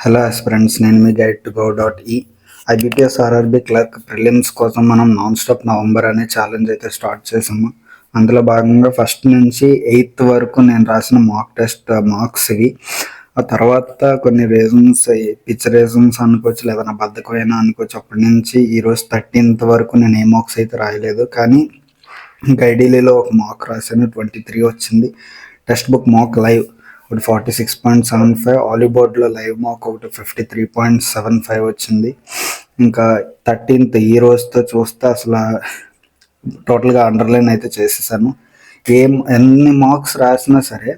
Hello aspirants, నేను మీ guide to go dot ఈ IBPS RRB clerk prelims కోసం మనం నాన్ స్టాప్ నవంబర్ అనే ఛాలెంజ్ అయితే స్టార్ట్ చేసాము. అందులో భాగంగా ఫస్ట్ నుంచి 8th వరకు నేను రాసిన మాక్ టెస్ట్ మార్క్స్ ఇవి. ఆ తర్వాత కొన్ని రీజన్స్, పిచ్ రీజన్స్ అనుకోవచ్చు, లేదా నా బద్ధకమైనా అనుకోవచ్చు. అప్పటి నుంచి ఈరోజు 13th వరకు నేను ఏ మార్క్స్ అయితే రాయలేదు. కానీ గైడీలీలో ఒక మార్క్ రాశాను, 23 వచ్చింది. టెక్స్ట్ బుక్ మార్క్ లైవ్ ఒకటి 46.75, ఆలీబోర్డ్లో లైవ్ మార్క్ ఒకటి 53.75 వచ్చింది. ఇంకా 13th ఈ రోజుతో చూస్తే అసలు టోటల్గా అండర్లైన్ అయితే చేసేసాను. ఎన్ని మార్క్స్ రాసినా సరే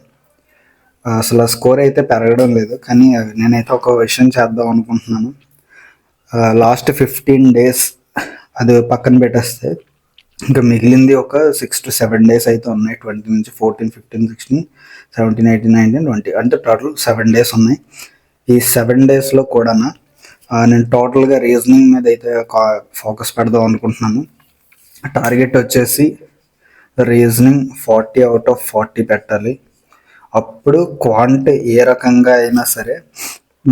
అసలు స్కోర్ అయితే పెరగడం లేదు. కానీ నేనైతే ఒక విషయం చేద్దాం అనుకుంటున్నాను. లాస్ట్ 15 days అది పక్కన పెట్టేస్తే ఇంకా మిగిలింది ఒక 6 to 7 days అయితే ఉన్నాయి. 20 నుంచి 14, 15, 16, 17, 18, 19, 20 అంటే టోటల్ 7 days ఉన్నాయి. ఈ 7 daysలో కూడా నేను టోటల్గా రీజనింగ్ మీద అయితే ఫోకస్ పెడదాం అనుకుంటున్నాను. టార్గెట్ వచ్చేసి రీజనింగ్ 40 out of 40 పెట్టాలి. అప్పుడు క్వాంట్ ఏ రకంగా అయినా సరే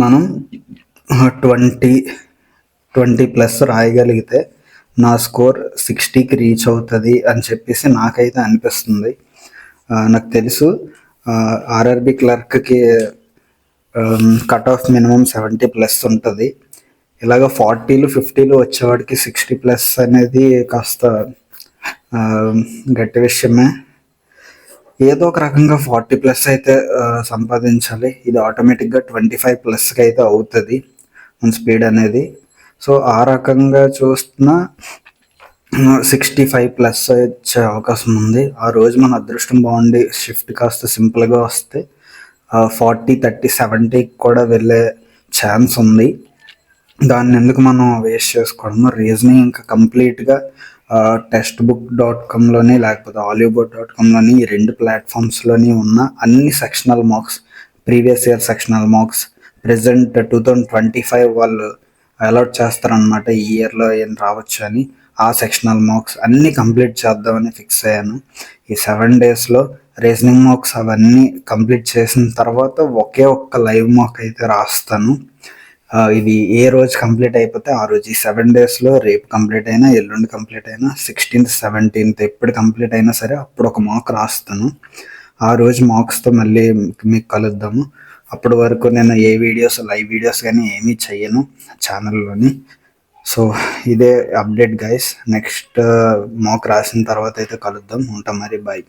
మనం 20+ రాయగలిగితే నా స్కోర్ 60కి రీచ్ అవుతుంది అని చెప్పేసి నాకైతే అనిపిస్తుంది. నాకు తెలుసు ఆర్ఆర్బీ క్లర్క్కి కట్ ఆఫ్ మినిమం 70+ ఉంటుంది. ఇలాగ 40లు 50లు వచ్చేవాడికి 60+ అనేది కాస్త గట్టి విషయమే. ఏదో ఒక రకంగా 40+ అయితే సంపాదించాలి. ఇది ఆటోమేటిక్గా 25+కి అయితే అవుతుంది మన స్పీడ్ అనేది. సో ఆ రకంగా చూస్తున్నా 65+ వచ్చే అవకాశం ఉంది. ఆ రోజు మన అదృష్టం బాగుండి షిఫ్ట్ కాస్త సింపుల్గా వస్తే 40, 30, 70కి కూడా వెళ్ళే ఛాన్స్ ఉంది. దాన్ని ఎందుకు మనం వేస్ట్ చేసుకోవడము. రీజనింగ్ ఇంకా కంప్లీట్గా textbook.comలోని లేకపోతే ఆలీబోర్డ్.comలోని ఈ 2 ప్లాట్ఫామ్స్లోని ఉన్న అన్ని sectional marks, previous year sectional marks, present 2025 వాళ్ళు అలాట్ చేస్తారనమాట. ఈ ఇయర్లో ఏం రావచ్చు అని ఆ సెక్షనల్ మార్క్స్ అన్నీ కంప్లీట్ చేద్దామని ఫిక్స్ అయ్యాను. ఈ 7 daysలో రీజనింగ్ మార్క్స్ అవన్నీ కంప్లీట్ చేసిన తర్వాత ఒకే ఒక్క లైవ్ మార్క్ అయితే రాస్తాను. ఇది ఏ రోజు కంప్లీట్ అయిపోతే ఆ రోజు. ఈ 7 daysలో రేపు కంప్లీట్ అయినా, ఎల్లుండి కంప్లీట్ అయినా, 16th, 17th ఎప్పుడు కంప్లీట్ అయినా సరే అప్పుడు ఒక మార్క్ రాస్తాను. ఆ రోజు మార్క్స్తో మళ్ళీ మీకు కలుద్దాము. అప్పటి వరకు నేను ఏ వీడియోస్, లైవ్ వీడియోస్ కానీ ఏమీ చెయ్యను ఛానల్లోని. సో ఇదే అప్డేట్ గైస్. నెక్స్ట్ మార్క్ రాసిన తర్వాత అయితే కలుద్దాం. ఉంటాం మరి, బాయ్.